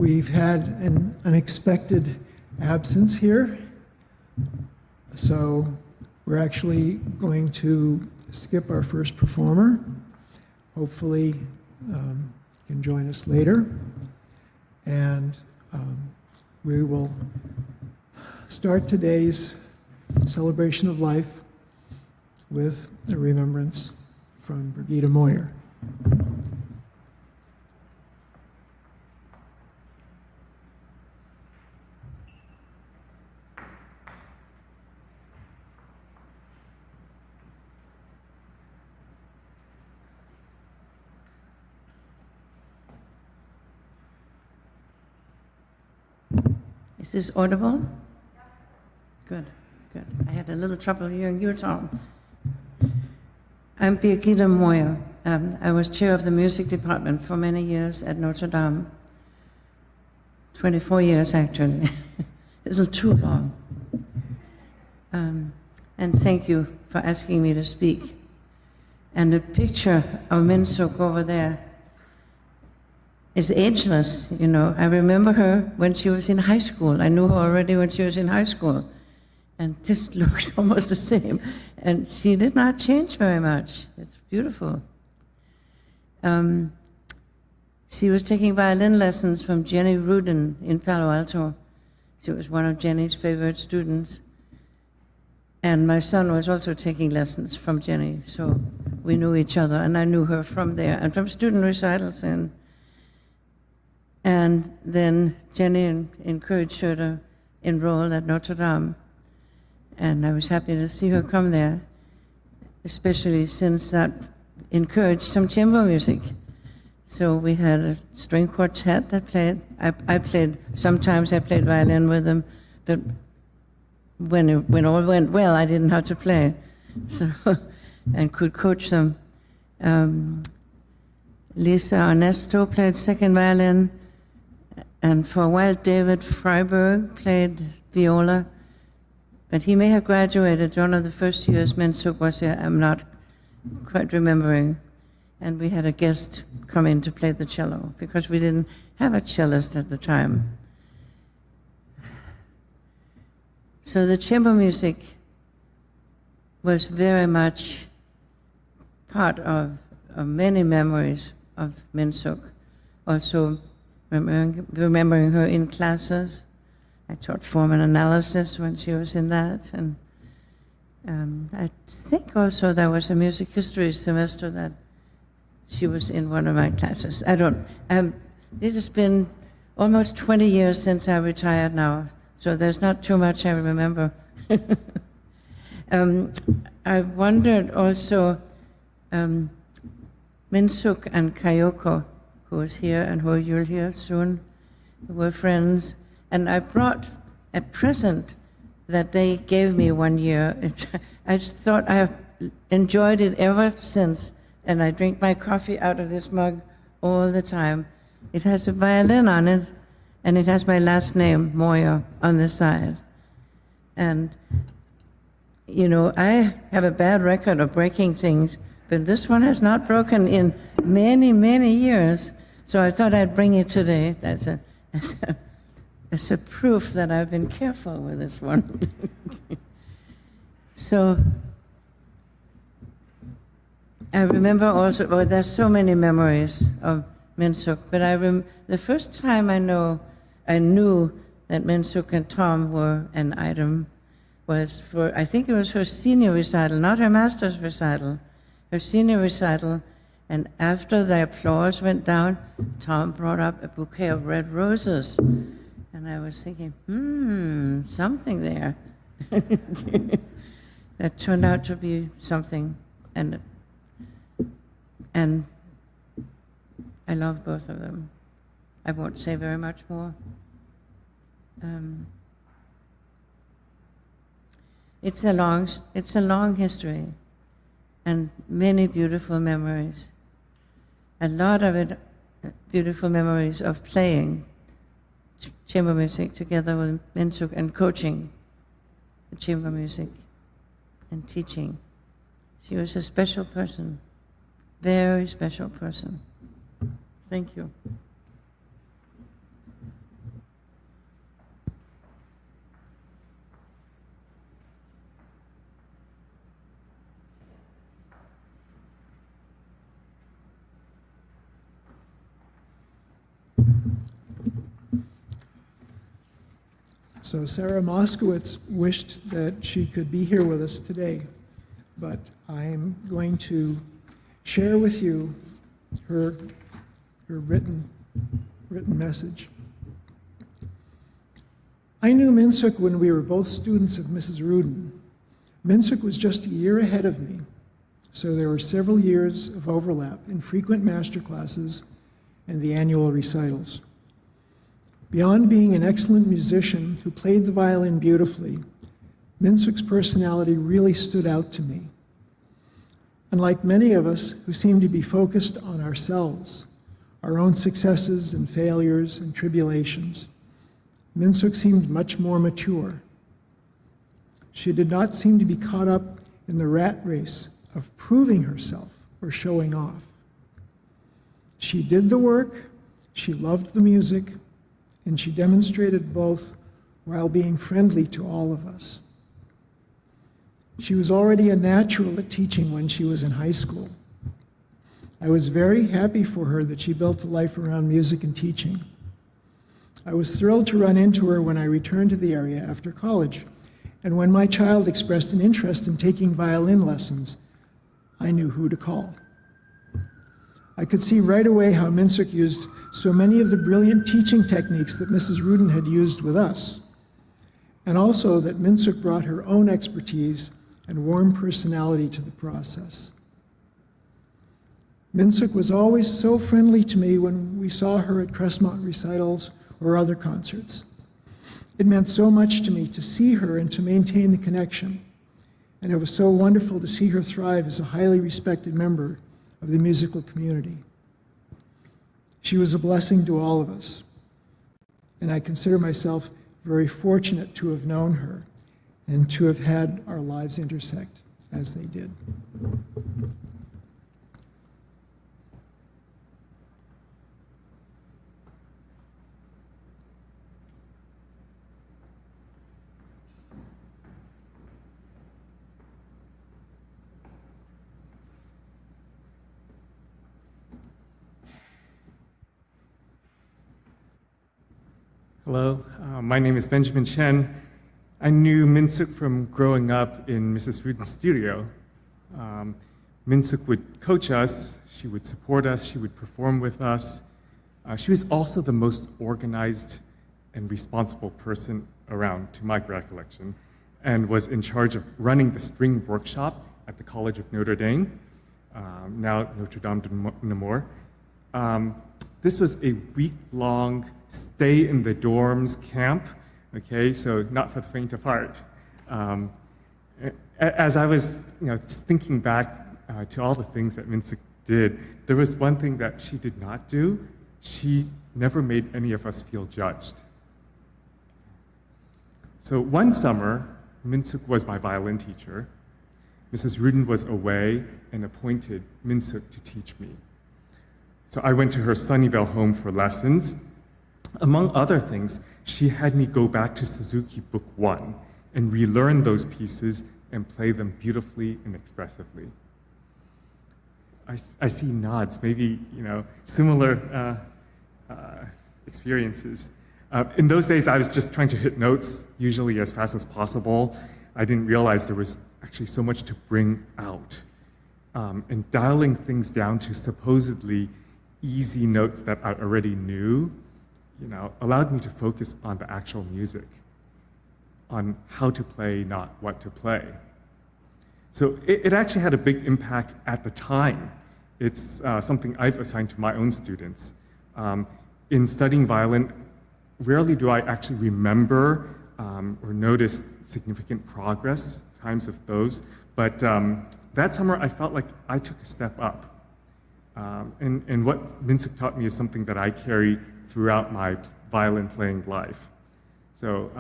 We've had an unexpected absence here, so we're actually going to skip our first performer. Hopefully, you can join us later, and we will start today's celebration of life with a remembrance from Birgitta Moyer. Is this audible? Good, good. I had a little trouble hearing you, Tom. I'm Birgitta Moyer. I was chair of the music department for many years at Notre Dame. 24 years, actually. A little too long. And thank you for asking me to speak. And the picture of Minsook over there is ageless, you know. I remember her when she was in high school. I knew her already when she was in high school. And this looks almost the same. And she did not change very much. It's beautiful. She was taking violin lessons from Jenny Rudin in Palo Alto. She was one of Jenny's favorite students. And my son was also taking lessons from Jenny, so we knew each other. And I knew her from there, and from student recitals. And then Jenny encouraged her to enroll at Notre Dame. And I was happy to see her come there, especially since that encouraged some chamber music. So we had a string quartet that played. Sometimes I played violin with them, but when all went well, I didn't have to play, so and could coach them. Lisa Ernesto played second violin, and for a while David Freiberg played viola, but he may have graduated one of the first years Minsook was here. I'm not quite remembering. And we had a guest come in to play the cello because we didn't have a cellist at the time. So the chamber music was very much part of many memories of Minsook. Also remembering her in classes. I taught form and analysis when she was in that. And I think also there was a music history semester that she was in one of my classes. It has been almost 20 years since I retired now, so there's not too much I remember. I wondered also, Minsook and Kayoko, who is here and who you'll hear soon, were friends. And I brought a present that they gave me one year. I just thought I have enjoyed it ever since. And I drink my coffee out of this mug all the time. It has a violin on it, and it has my last name, Moyer, on the side. And, you know, I have a bad record of breaking things, but this one has not broken in many, many years. So I thought I'd bring it today as a proof that I've been careful with this one. So I remember also, there's so many memories of Minsook, but the first time I knew that Minsook and Tom were an item was for, I think it was her senior recital, not her master's recital, her senior recital, and after the applause went down, Tom brought up a bouquet of red roses, and I was thinking, something there. That turned out to be something, and I love both of them. I won't say very much more. It's a long history, and many beautiful memories. A lot of it, beautiful memories of playing chamber music together with Minsook and coaching the chamber music and teaching. She was a special person. Very special person. Thank you. So Sarah Moskowitz wished that she could be here with us today, but I'm going to share with you her written message. I knew Minsook when we were both students of Mrs. Rudin. Minsook was just a year ahead of me, so there were several years of overlap in frequent master classes and the annual recitals. Beyond being an excellent musician who played the violin beautifully, Minsook's personality really stood out to me. Unlike many of us who seem to be focused on ourselves, our own successes and failures and tribulations, Minsook seemed much more mature. She did not seem to be caught up in the rat race of proving herself or showing off. She did the work, she loved the music, and she demonstrated both while being friendly to all of us. She was already a natural at teaching when she was in high school. I was very happy for her that she built a life around music and teaching. I was thrilled to run into her when I returned to the area after college, and when my child expressed an interest in taking violin lessons, I knew who to call. I could see right away how Minsook used so many of the brilliant teaching techniques that Mrs. Rudin had used with us, and also that Minsook brought her own expertise and warm personality to the process. Minsook was always so friendly to me when we saw her at Crestmont recitals or other concerts. It meant so much to me to see her and to maintain the connection, and it was so wonderful to see her thrive as a highly respected member of the musical community. She was a blessing to all of us, and I consider myself very fortunate to have known her and to have had our lives intersect as they did. Hello, my name is Benjamin Chen. I knew Minsook from growing up in Mrs. Rudin's studio. Minsook would coach us, she would support us, she would perform with us. She was also the most organized and responsible person around, to my recollection, and was in charge of running the spring workshop at the College of Notre Dame, now Notre Dame de Namur. This was a week-long stay in the dorms camp, okay, so not for the faint of heart. As I was just thinking back to all the things that Minsook did, there was one thing that she did not do. She never made any of us feel judged. So one summer, Minsook was my violin teacher. Mrs. Rudin was away and appointed Minsook to teach me. So I went to her Sunnyvale home for lessons. Among other things, she had me go back to Suzuki Book 1 and relearn those pieces and play them beautifully and expressively. I see nods, maybe similar experiences. In those days, I was just trying to hit notes, usually as fast as possible. I didn't realize there was actually so much to bring out. And dialing things down to supposedly easy notes that I already knew, allowed me to focus on the actual music, on how to play, not what to play. So it actually had a big impact at the time. It's something I've assigned to my own students. In studying violin, rarely do I actually remember or notice significant progress, times of those, but that summer I felt like I took a step up. And what Minsook taught me is something that I carry throughout my violin playing life. So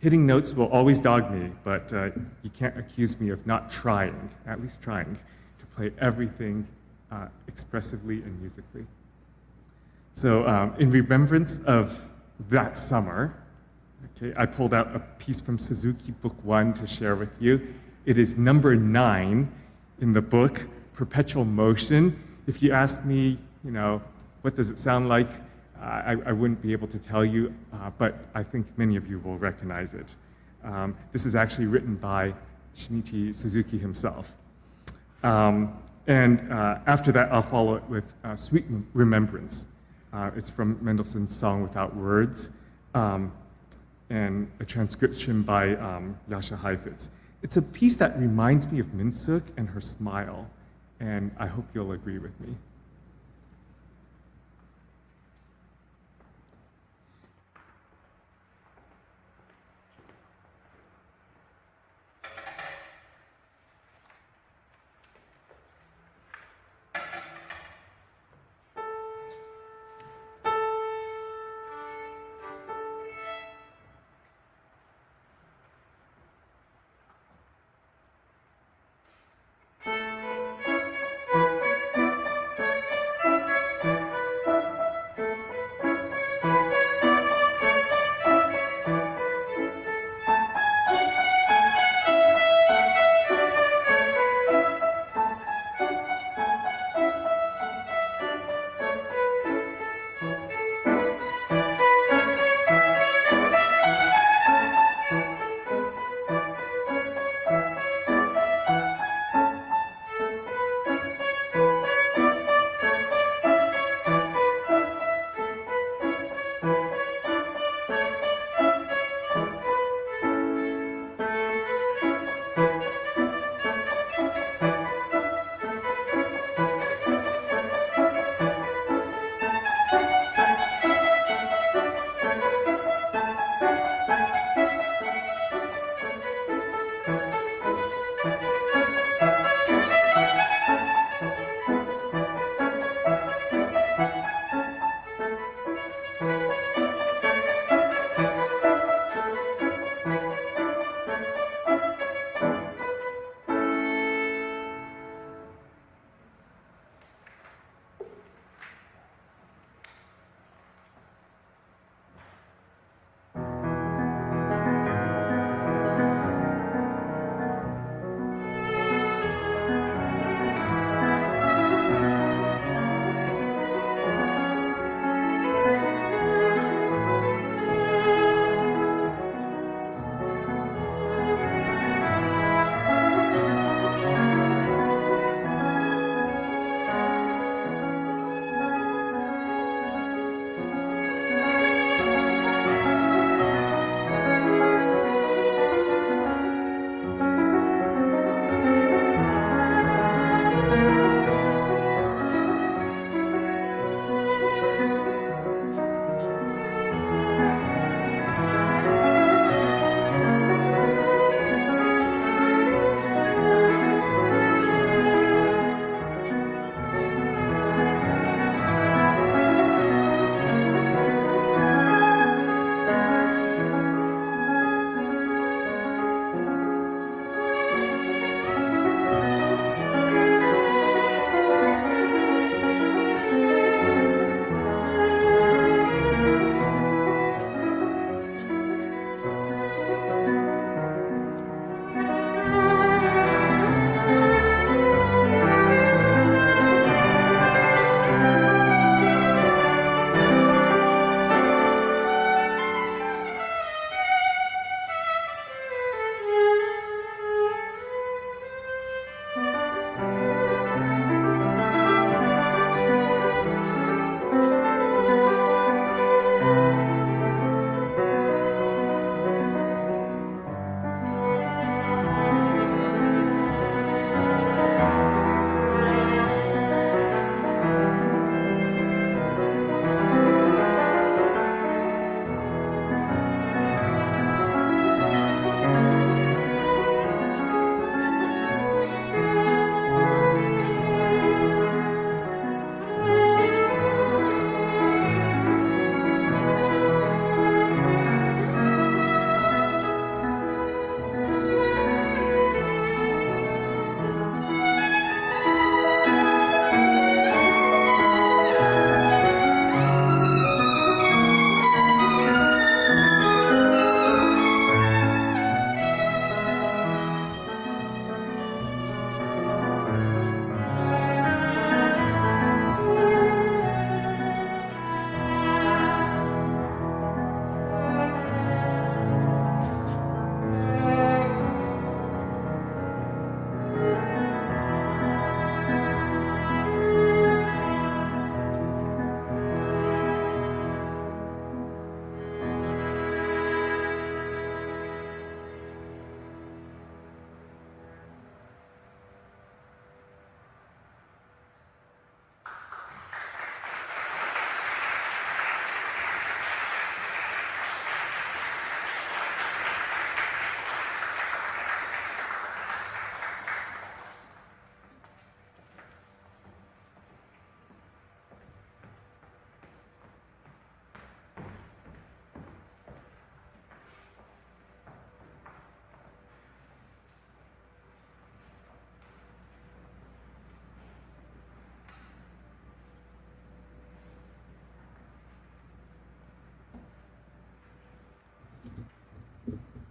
hitting notes will always dog me, but you can't accuse me of not trying, at least trying, to play everything expressively and musically. So in remembrance of that summer, okay, I pulled out a piece from Suzuki Book 1 to share with you. It is number 9 in the book, Perpetual Motion. If you ask me, what does it sound like? I wouldn't be able to tell you, but I think many of you will recognize it. This is actually written by Shinichi Suzuki himself. After that, I'll follow it with Sweet Remembrance. It's from Mendelssohn's Song Without Words, and a transcription by Jascha Heifetz. It's a piece that reminds me of Minsook and her smile, and I hope you'll agree with me.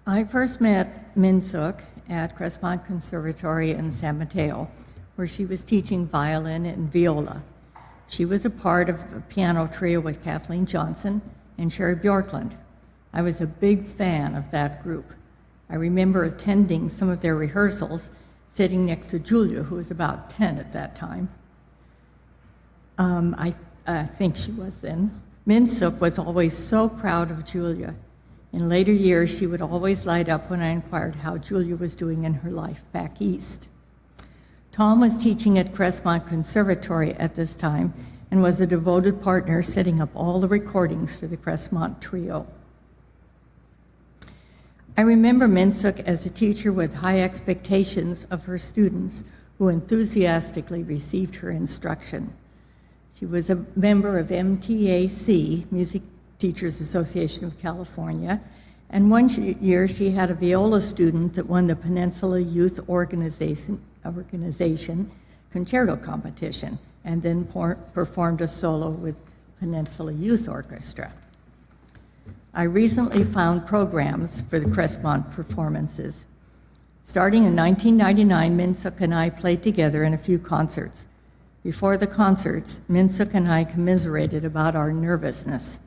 I first met Minsook at Crestmont Conservatory in San Mateo, where she was teaching violin and viola. She was a part of a piano trio with Kathleen Johnson and Sherry Bjorklund. I was a big fan of that group. I remember attending some of their rehearsals, sitting next to Julia, who was about 10 at that time. I think she was then. Minsook was always so proud of Julia. In later years, she would always light up when I inquired how Julia was doing in her life back east. Tom was teaching at Crestmont Conservatory at this time and was a devoted partner setting up all the recordings for the Crestmont Trio. I remember Minsook as a teacher with high expectations of her students who enthusiastically received her instruction. She was a member of MTAC, Music Teachers Association of California, and one year she had a viola student that won the Peninsula Youth Organization concerto competition and then performed a solo with Peninsula Youth Orchestra. I recently found programs for the Crestmont performances. Starting in 1999, Minsook and I played together in a few concerts. Before the concerts, Minsook and I commiserated about our nervousness.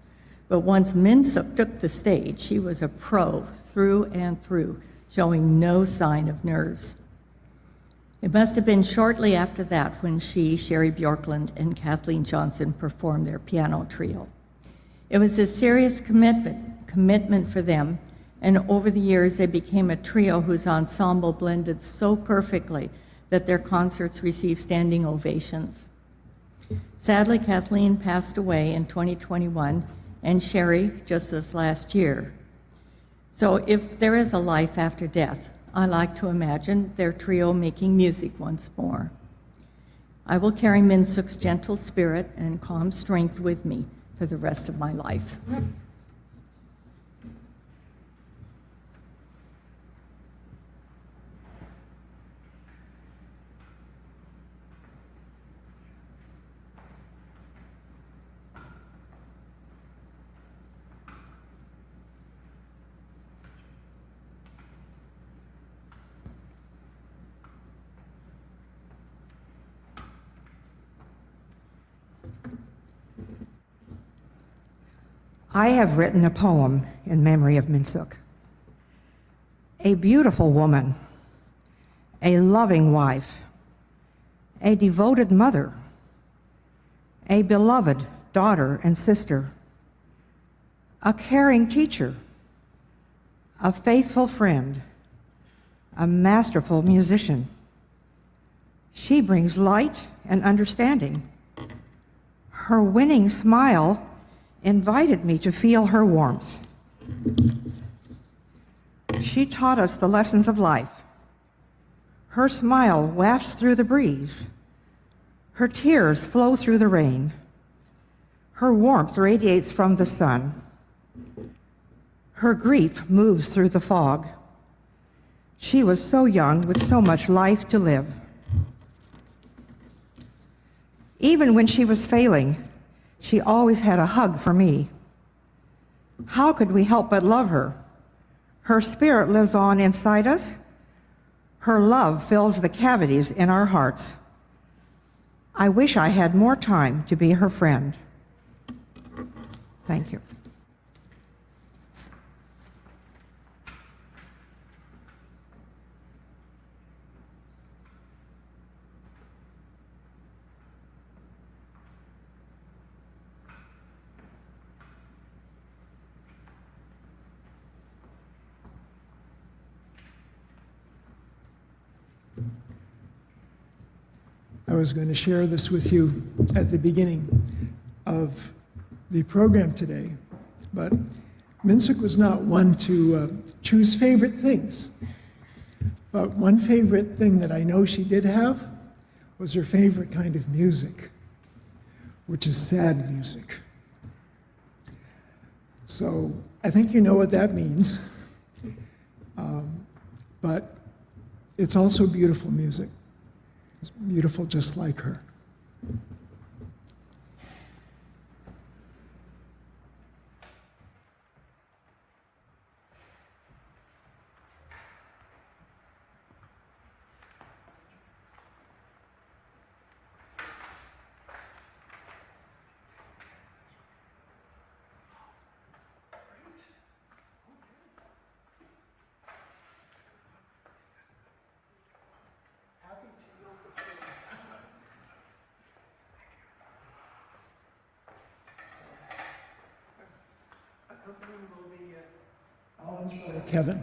But once Minsook took the stage, she was a pro through and through, showing no sign of nerves. It must have been shortly after that when she, Sherry Bjorklund, and Kathleen Johnson performed their piano trio. It was a serious commitment for them, and over the years they became a trio whose ensemble blended so perfectly that their concerts received standing ovations. Sadly, Kathleen passed away in 2021, and Sherry just this last year. So if there is a life after death, I like to imagine their trio making music once more. I will carry Minsook's gentle spirit and calm strength with me for the rest of my life. I have written a poem in memory of Minsook. A beautiful woman, a loving wife, a devoted mother, a beloved daughter and sister, a caring teacher, a faithful friend, a masterful musician. She brings light and understanding. Her winning smile invited me to feel her warmth. She taught us the lessons of life. Her smile wafts through the breeze. Her tears flow through the rain. Her warmth radiates from the sun. Her grief moves through the fog. She was so young with so much life to live. Even when she was failing, she always had a hug for me. How could we help but love her? Her spirit lives on inside us. Her love fills the cavities in our hearts. I wish I had more time to be her friend. Thank you. I was going to share this with you at the beginning of the program today, but Minsook was not one to choose favorite things. But one favorite thing that I know she did have was her favorite kind of music, which is sad music. So I think you know what that means, but it's also beautiful music. It's beautiful just like her. Alan's brother Kevin.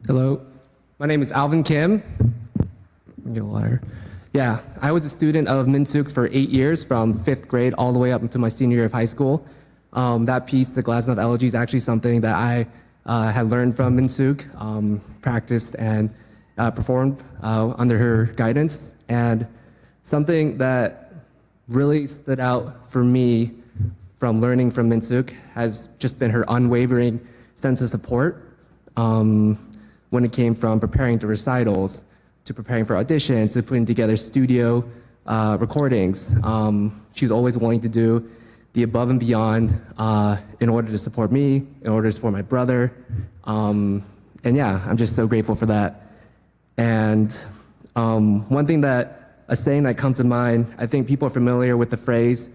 Hello, my name is Alvin Kim. Let me get a lighter. Yeah, I was a student of Minsook's for 8 years, from 5th grade all the way up until my senior year of high school. That piece, The Glass of Elegy, is actually something that I had learned from Minsook, practiced and performed under her guidance. And something that really stood out for me from learning from Minsook has just been her unwavering sense of support when it came from preparing the recitals, to preparing for auditions, to putting together studio recordings. She was always willing to do the above and beyond in order to support me, in order to support my brother. And yeah, I'm just so grateful for that. And one thing a saying that comes to mind, I think people are familiar with the phrase,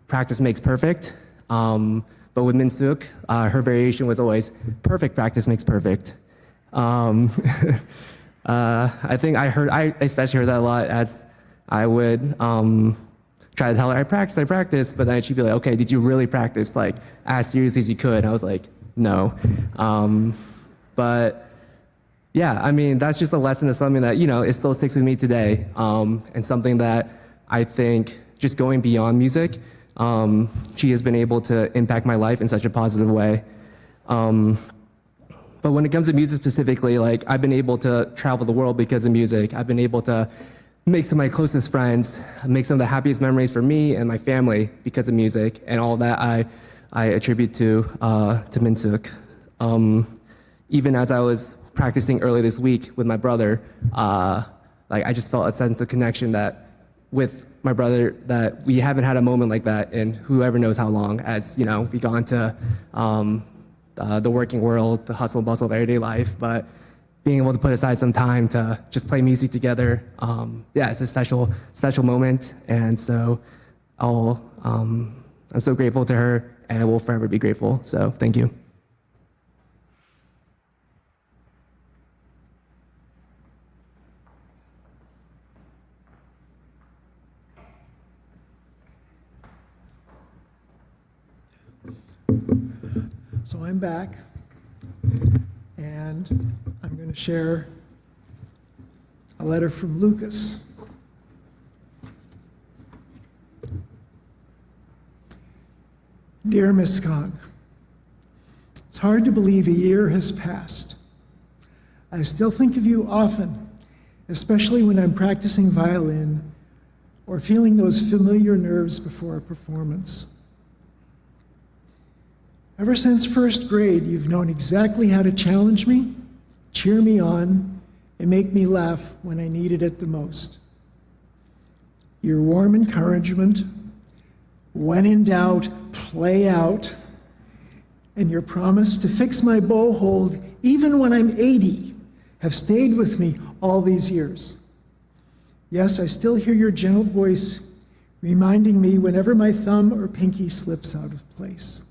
practice makes perfect. But with Minsook, her variation was always, perfect practice makes perfect. I think I especially heard that a lot as I would try to tell her, I practice, but then she'd be like, okay, did you really practice, like, as seriously as you could? And I was like, no. But yeah, I mean, that's just a lesson of something that, it still sticks with me today, and something that I think, just going beyond music, she has been able to impact my life in such a positive way. But when it comes to music specifically, like, I've been able to travel the world because of music. I've been able to make some of my closest friends, make some of the happiest memories for me and my family because of music, and all that I attribute to Minsook. Even as I was practicing earlier this week with my brother, like, I just felt a sense of connection that with my brother, that we haven't had a moment like that in whoever knows how long, as we gone to the working world, the hustle and bustle of everyday life, but being able to put aside some time to just play music together, yeah, it's a special moment, and so I'm so grateful to her, and I will forever be grateful. So thank you. So I'm back, and I'm going to share a letter from Lucas. Dear Miss Kang, it's hard to believe a year has passed. I still think of you often, especially when I'm practicing violin or feeling those familiar nerves before a performance. Ever since first grade, you've known exactly how to challenge me, cheer me on, and make me laugh when I needed it the most. Your warm encouragement, when in doubt, play out, and your promise to fix my bow hold even when I'm 80 have stayed with me all these years. Yes, I still hear your gentle voice reminding me whenever my thumb or pinky slips out of place.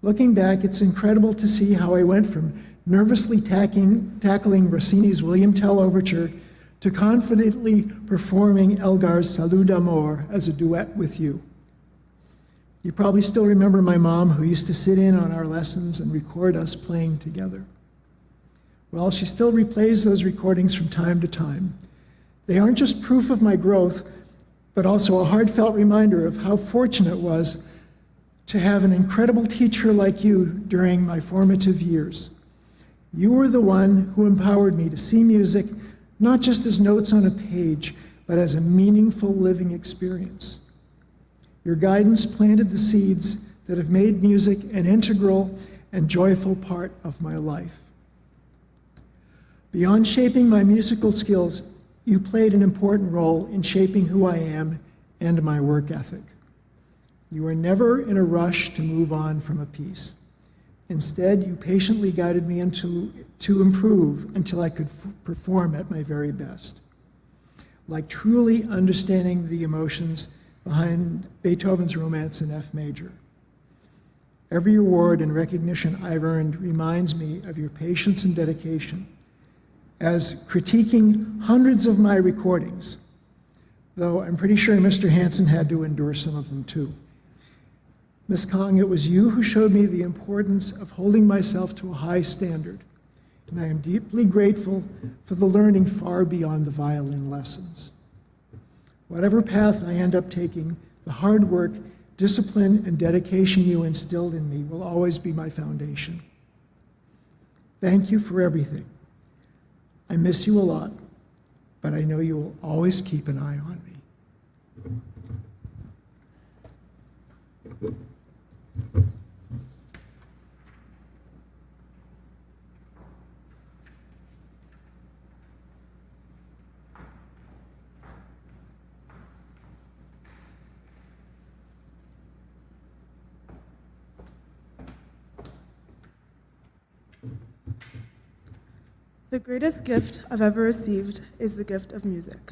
Looking back, it's incredible to see how I went from nervously tackling Rossini's William Tell Overture to confidently performing Elgar's Salut d'Amour as a duet with you. You probably still remember my mom, who used to sit in on our lessons and record us playing together. Well, she still replays those recordings from time to time. They aren't just proof of my growth, but also a heartfelt reminder of how fortunate it was to have an incredible teacher like you during my formative years. You were the one who empowered me to see music not just as notes on a page, but as a meaningful living experience. Your guidance planted the seeds that have made music an integral and joyful part of my life. Beyond shaping my musical skills, you played an important role in shaping who I am and my work ethic. You were never in a rush to move on from a piece. Instead, you patiently guided me to improve until I could perform at my very best. Like truly understanding the emotions behind Beethoven's Romance in F major. Every award and recognition I've earned reminds me of your patience and dedication, as critiquing hundreds of my recordings, though I'm pretty sure Mr. Hansen had to endure some of them too. Ms. Kang, it was you who showed me the importance of holding myself to a high standard, and I am deeply grateful for the learning far beyond the violin lessons. Whatever path I end up taking, the hard work, discipline, and dedication you instilled in me will always be my foundation. Thank you for everything. I miss you a lot, but I know you will always keep an eye on me. The greatest gift I've ever received is the gift of music.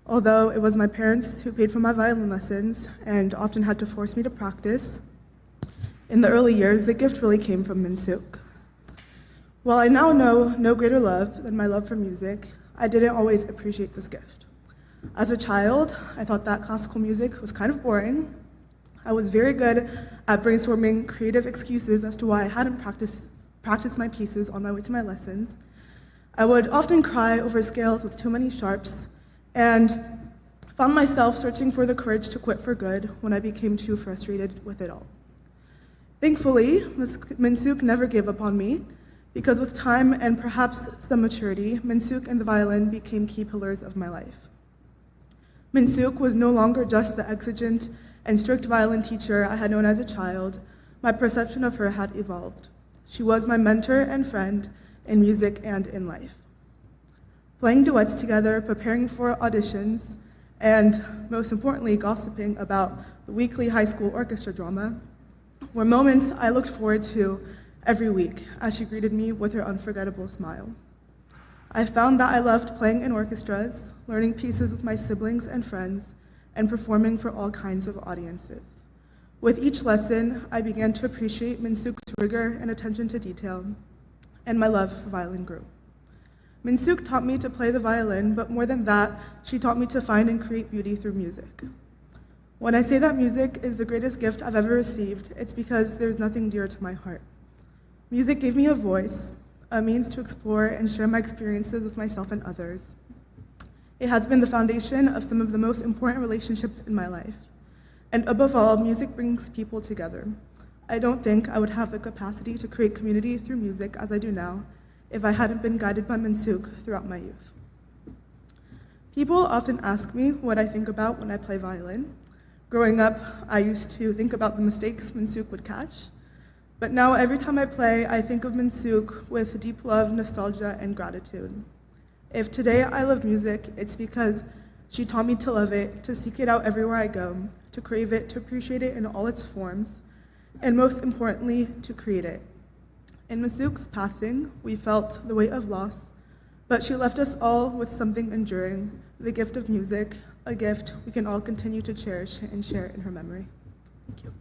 Although it was my parents who paid for my violin lessons and often had to force me to practice, in the early years, the gift really came from Minsook. While I now know no greater love than my love for music, I didn't always appreciate this gift. As a child, I thought that classical music was kind of boring. I was very good at brainstorming creative excuses as to why I hadn't practiced my pieces on my way to my lessons. I would often cry over scales with too many sharps, and found myself searching for the courage to quit for good when I became too frustrated with it all. Thankfully, Minsook never gave up on me, because with time and perhaps some maturity, Minsook and the violin became key pillars of my life. Minsook was no longer just the exigent and strict violin teacher I had known as a child. My perception of her had evolved. She was my mentor and friend in music and in life. Playing duets together, preparing for auditions, and most importantly, gossiping about the weekly high school orchestra drama were moments I looked forward to every week as she greeted me with her unforgettable smile. I found that I loved playing in orchestras, learning pieces with my siblings and friends, and performing for all kinds of audiences. With each lesson, I began to appreciate Minsook's rigor and attention to detail, and my love for violin grew. Minsook taught me to play the violin, but more than that, she taught me to find and create beauty through music. When I say that music is the greatest gift I've ever received, it's because there's nothing dearer to my heart. Music gave me a voice, a means to explore and share my experiences with myself and others. It has been the foundation of some of the most important relationships in my life. And above all, music brings people together. I don't think I would have the capacity to create community through music as I do now if I hadn't been guided by Minsook throughout my youth. People often ask me what I think about when I play violin. Growing up, I used to think about the mistakes Minsook would catch, but now every time I play, I think of Minsook with deep love, nostalgia, and gratitude. If today I love music, it's because she taught me to love it, to seek it out everywhere I go, to crave it, to appreciate it in all its forms, and most importantly, to create it. In Minsook's passing, we felt the weight of loss, but she left us all with something enduring, the gift of music, a gift we can all continue to cherish and share in her memory. Thank you.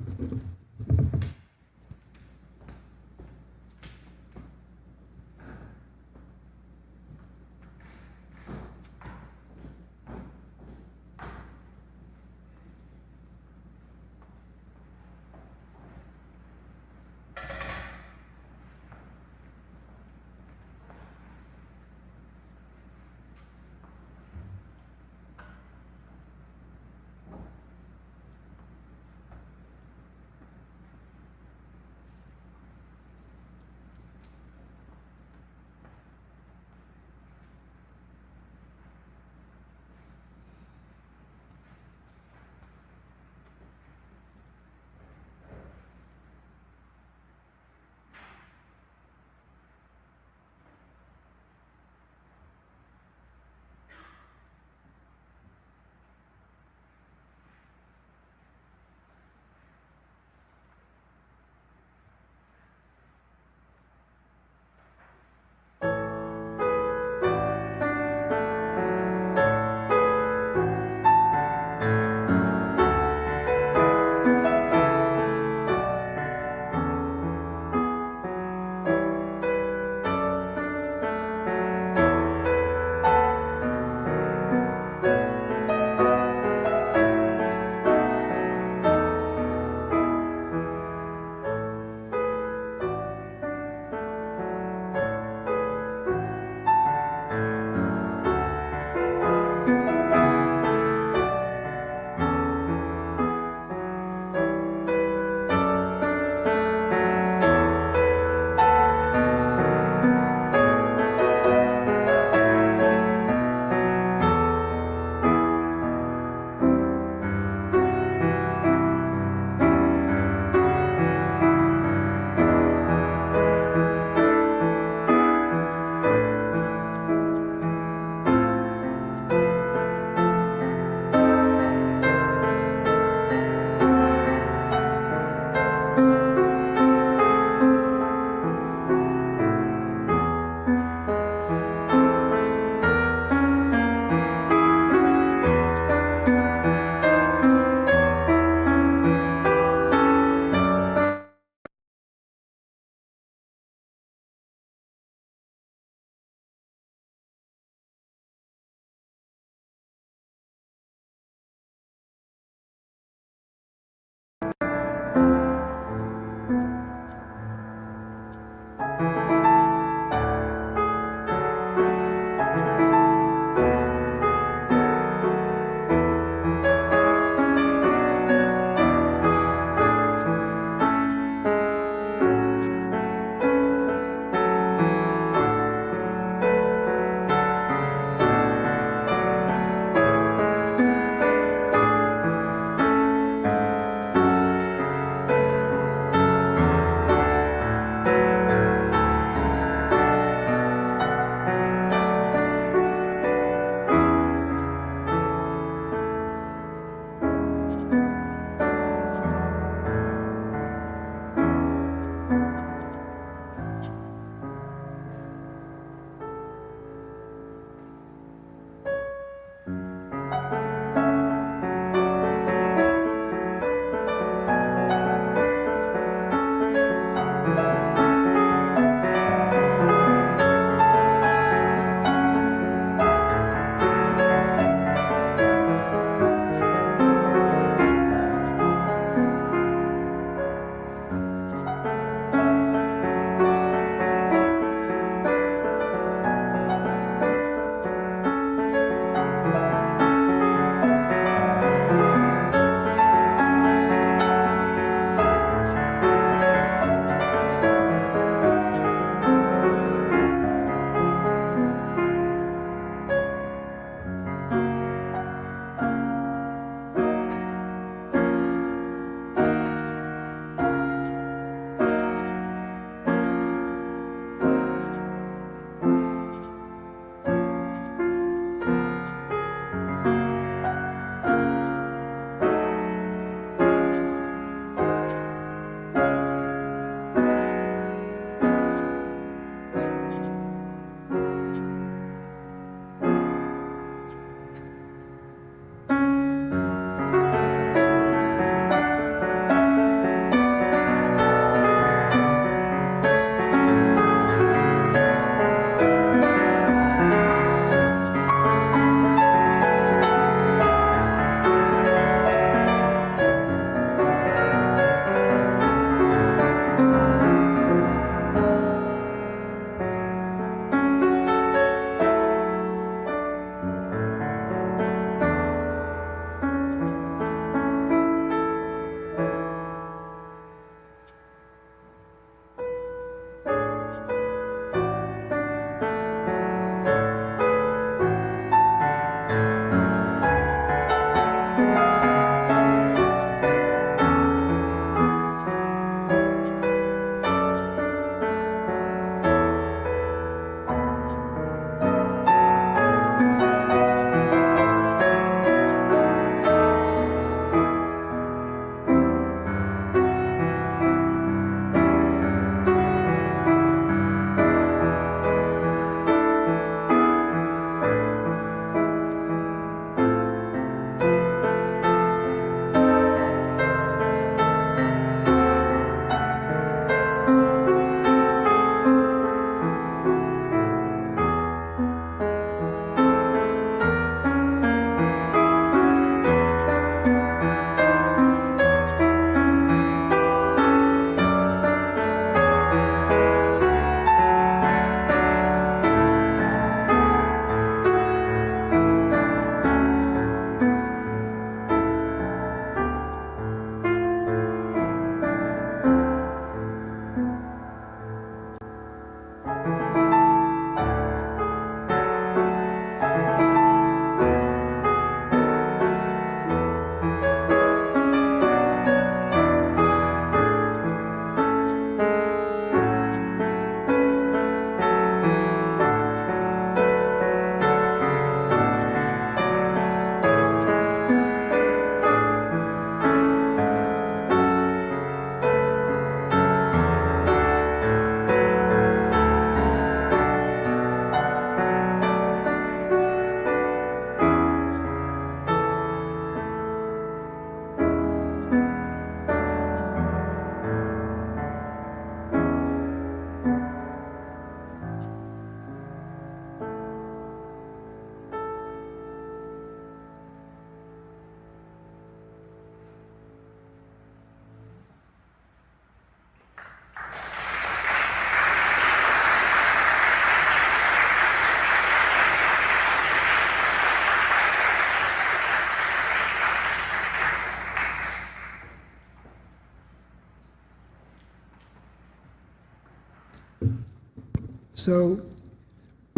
So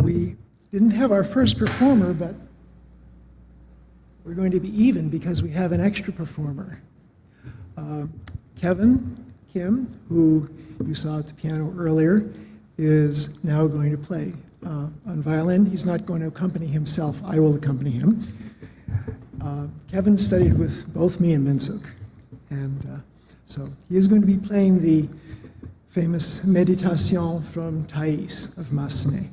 we didn't have our first performer, but we're going to be even because we have an extra performer. Kevin Kim, who you saw at the piano earlier, is now going to play on violin. He's not going to accompany himself. I will accompany him. Kevin studied with both me and Minsook, and so he is going to be playing the famous Méditation from Thais of Massenet.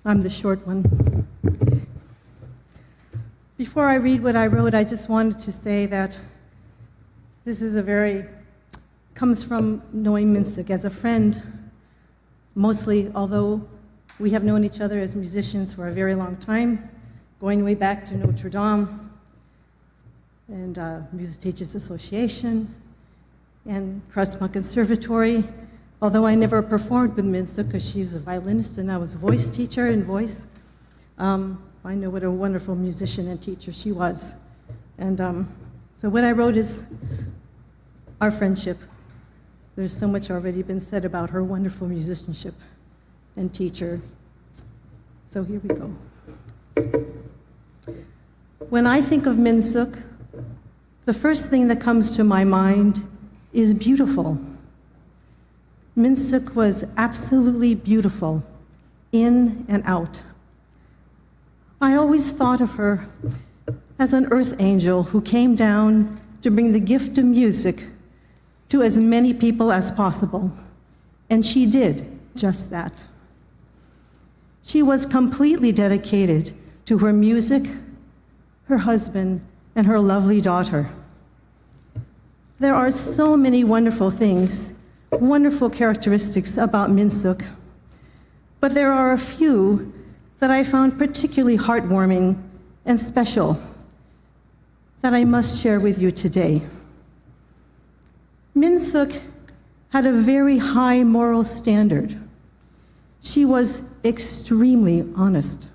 I'm the short one. Before I read what I wrote, I just wanted to say that this is comes from knowing Minsook as a friend, mostly, although we have known each other as musicians for a very long time, going way back to Notre Dame and Music Teachers Association and Crestmont Conservatory. Although I never performed with Minsook because she was a violinist and I was a voice teacher in voice, I know what a wonderful musician and teacher she was. And so what I wrote is our friendship. There's so much already been said about her wonderful musicianship and teacher. So here we go. When I think of Minsook, the first thing that comes to my mind is beautiful. Minsook was absolutely beautiful, in and out. I always thought of her as an earth angel who came down to bring the gift of music to as many people as possible, and she did just that. She was completely dedicated to her music, her husband, and her lovely daughter. There are so many wonderful things, wonderful characteristics about Minsook, but there are a few that I found particularly heartwarming and special that I must share with you today. Minsook had a very high moral standard. She was extremely honest.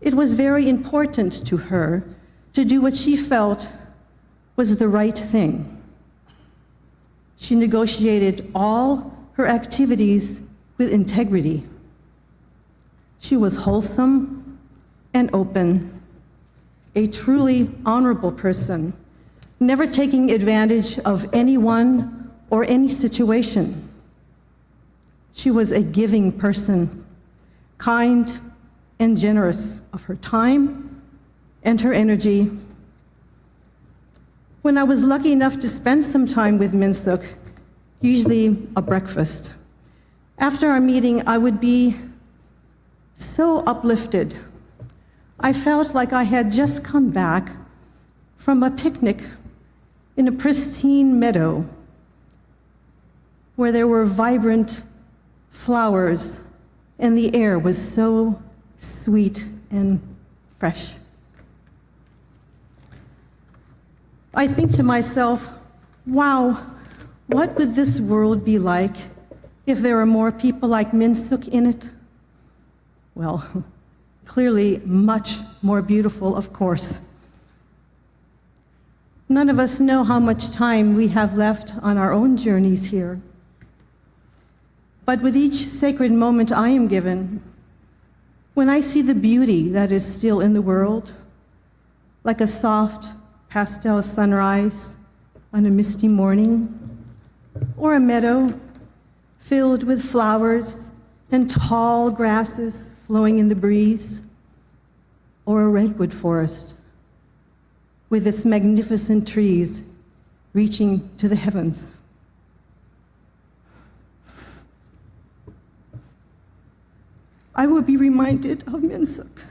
It was very important to her to do what she felt was the right thing. She negotiated all her activities with integrity. She was wholesome and open, a truly honorable person, never taking advantage of anyone or any situation. She was a giving person, kind and generous of her time and her energy. When I was lucky enough to spend some time with Minsook, usually a breakfast, after our meeting, I would be so uplifted. I felt like I had just come back from a picnic in a pristine meadow where there were vibrant flowers and the air was so sweet and fresh. I think to myself, wow, what would this world be like if there were more people like Minsook in it? Well, clearly much more beautiful, of course. None of us know how much time we have left on our own journeys here. But with each sacred moment I am given, when I see the beauty that is still in the world, like a soft pastel sunrise on a misty morning, or a meadow filled with flowers and tall grasses flowing in the breeze, or a redwood forest with its magnificent trees reaching to the heavens. I will be reminded of Minsook.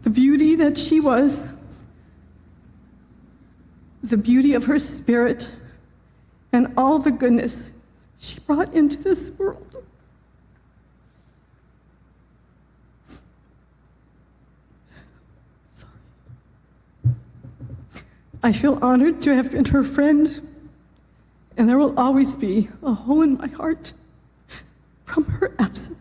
The beauty that she was, the beauty of her spirit, and all the goodness she brought into this world. Sorry. I feel honored to have been her friend, and there will always be a hole in my heart from her absence.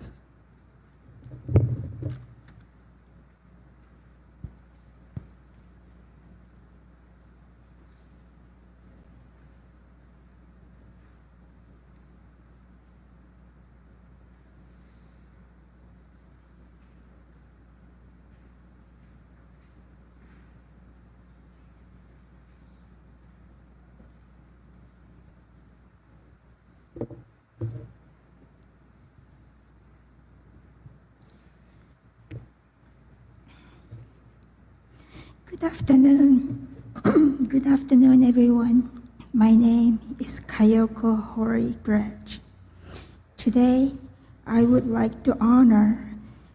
Good afternoon. Good afternoon, everyone. My name is Kayoko Hori Gretsch. Today, I would like to honor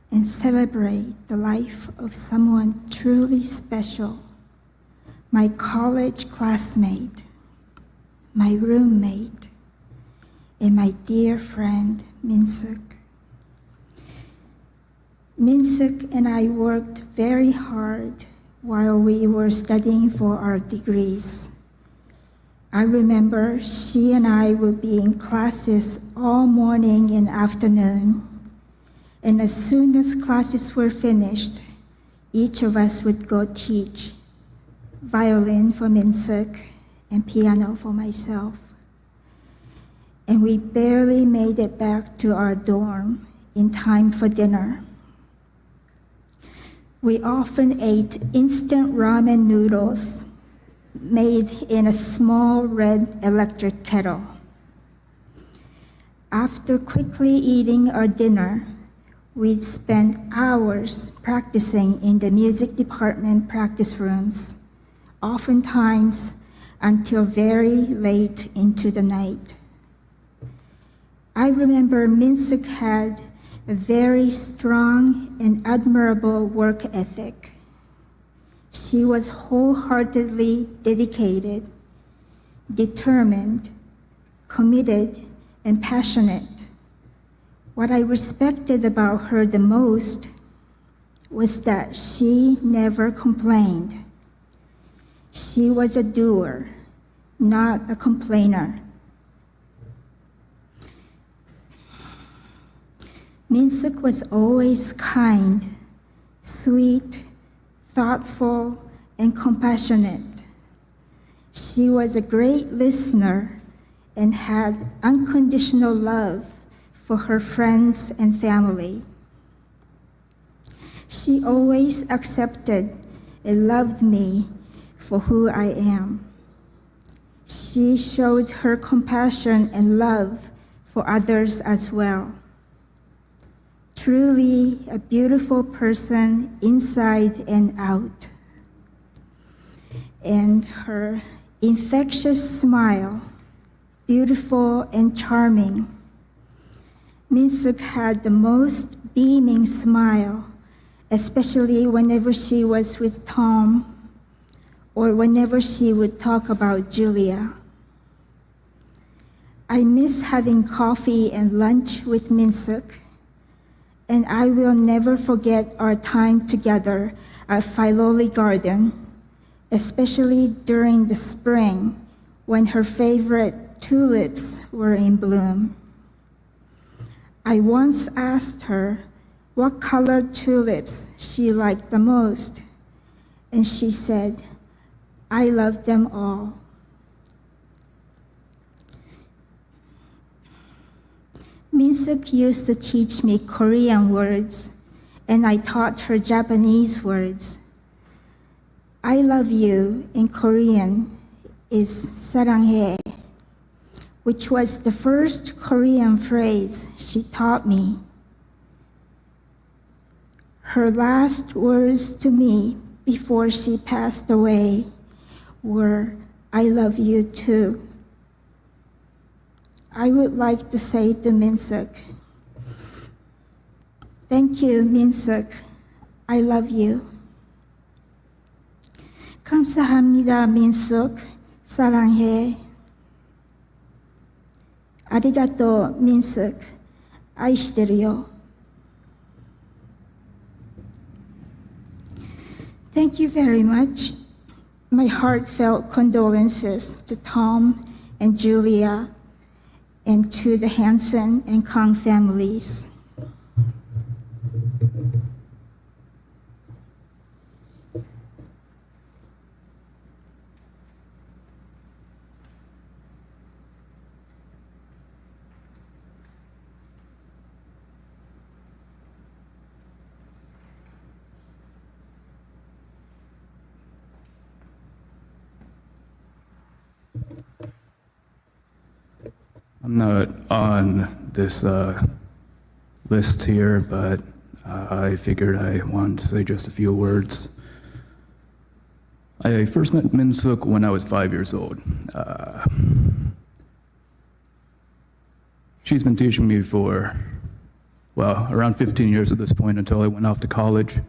and celebrate the life of someone truly special, my college classmate, my roommate, and my dear friend, Minsook. Minsook and I worked very hard while we were studying for our degrees. I remember she and I would be in classes all morning and afternoon, and as soon as classes were finished, each of us would go teach, violin for Minsook and piano for myself. And we barely made it back to our dorm in time for dinner. We often ate instant ramen noodles made in a small red electric kettle. After quickly eating our dinner, we'd spend hours practicing in the music department practice rooms, oftentimes until very late into the night. I remember Minsook had a very strong and admirable work ethic. She was wholeheartedly dedicated, determined, committed, and passionate. What I respected about her the most was that she never complained. She was a doer, not a complainer. Minsook was always kind, sweet, thoughtful, and compassionate. She was a great listener and had unconditional love for her friends and family. She always accepted and loved me for who I am. She showed her compassion and love for others as well. Truly a beautiful person inside and out. And her infectious smile, beautiful and charming. Minsook had the most beaming smile, especially whenever she was with Tom or whenever she would talk about Julia. I miss having coffee and lunch with Minsook, and I will never forget our time together at Filoli Garden, especially during the spring when her favorite tulips were in bloom. I once asked her what colored tulips she liked the most, and she said, "I love them all." Minsook used to teach me Korean words, and I taught her Japanese words. I love you in Korean is 사랑해, which was the first Korean phrase she taught me. Her last words to me before she passed away were, "I love you too." I would like to say to Minsook, thank you, Minsook. I love you. 감사합니다, 민숙. 사랑해. 아리가또, 민숙. 愛してるよ. Thank you very much. My heartfelt condolences to Tom and Julia and to the Hansen and Kang families. I'm not on this list here, but I figured I wanted to say just a few words. I first met Minsook when I was 5 years old. She's been teaching me for, well, around 15 years at this point until I went off to college.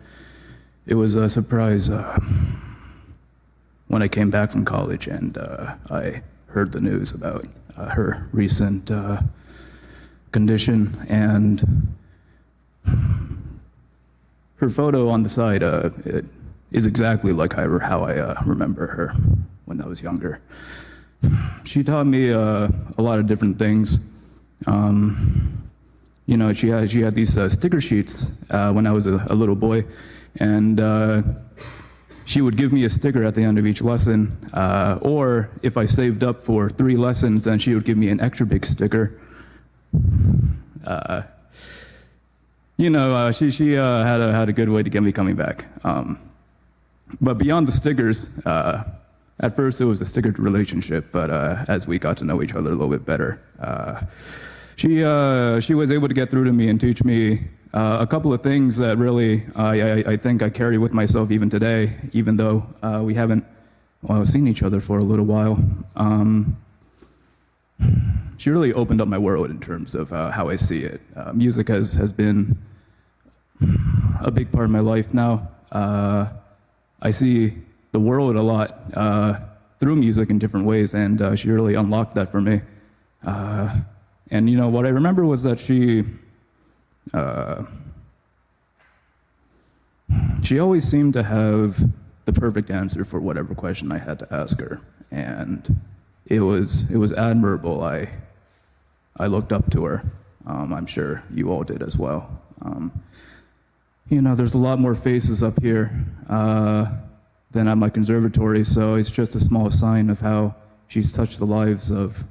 It was a surprise when I came back from college and I heard the news about her recent condition, and her photo on the side it is exactly like how I remember her when I was younger. She taught me a lot of different things. You know, she had these sticker sheets when I was a little boy, and she would give me a sticker at the end of each lesson, or if I saved up for 3 lessons, then she would give me an extra big sticker. You know, she had a good way to get me coming back. But beyond the stickers, at first it was a stickered relationship, but as we got to know each other a little bit better, she was able to get through to me and teach me a couple of things that really I think I carry with myself even today, even though we haven't seen each other for a little while. She really opened up my world in terms of how I see it. Music has been a big part of my life now. I see the world a lot through music in different ways, and she really unlocked that for me. And you know, what I remember was that she always seemed to have the perfect answer for whatever question I had to ask her, and it was admirable. I looked up to her. I'm sure you all did as well. You know, there's a lot more faces up here than at my conservatory, so it's just a small sign of how she's touched the lives of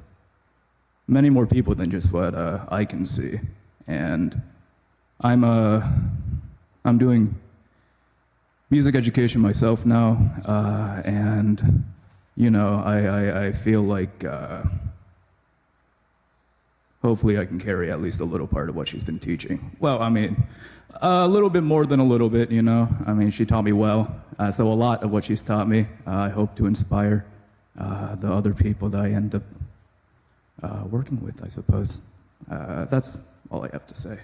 many more people than just what I can see. And I'm doing music education myself now, and you know, I feel like hopefully I can carry at least a little part of what she's been teaching. Well, I mean, a little bit more than a little bit, you know. I mean, she taught me well, so a lot of what she's taught me, I hope to inspire the other people that I end up working with, I suppose. That's all I have to say.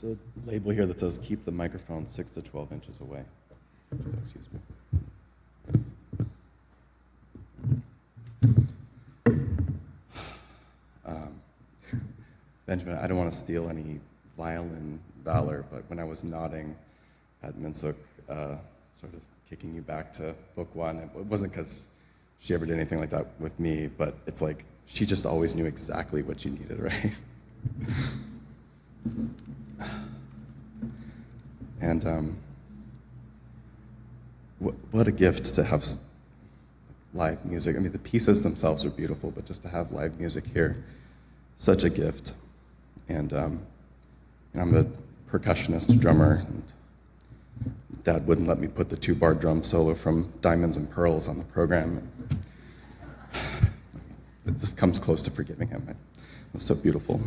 There's a label here that says keep the microphone 6 to 12 inches away. Excuse me. Benjamin, I don't want to steal any violin valor, but when I was nodding at Minsook, sort of kicking you back to book one, it wasn't because she ever did anything like that with me, but it's like she just always knew exactly what you needed, right? And what a gift to have live music. I mean, the pieces themselves are beautiful, but just to have live music here, such a gift. And I'm a percussionist, drummer, and Dad wouldn't let me put the 2-bar drum solo from Diamonds and Pearls on the program. It just comes close to forgiving him. It was so beautiful.